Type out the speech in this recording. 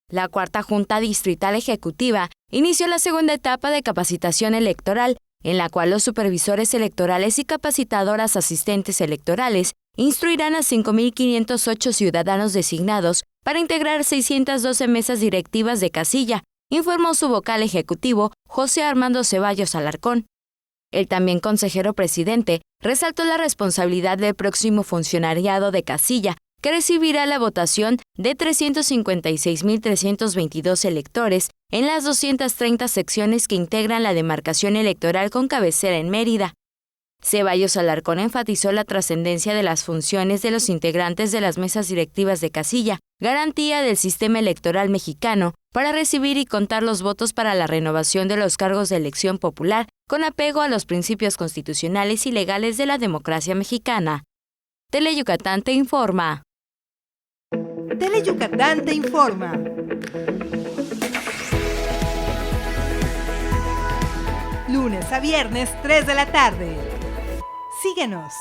La Cuarta Junta Distrital Ejecutiva inició la segunda etapa de capacitación electoral, en la cual los supervisores electorales y capacitadoras asistentes electorales instruirán a 5.508 ciudadanos designados para integrar 612 mesas directivas de casilla, informó su vocal ejecutivo, José Armando Ceballos Alarcón. El también consejero presidente resaltó la responsabilidad del próximo funcionariado de casilla, que recibirá la votación de 356.322 electores en las 230 secciones que integran la demarcación electoral con cabecera en Mérida. Ceballos Alarcón enfatizó la trascendencia de las funciones de los integrantes de las mesas directivas de casilla, garantía del sistema electoral mexicano para recibir y contar los votos para la renovación de los cargos de elección popular con apego a los principios constitucionales y legales de la democracia mexicana. Teleyucatán te informa. Teleyucatán te informa. Lunes a viernes, 3 de la tarde. Síguenos.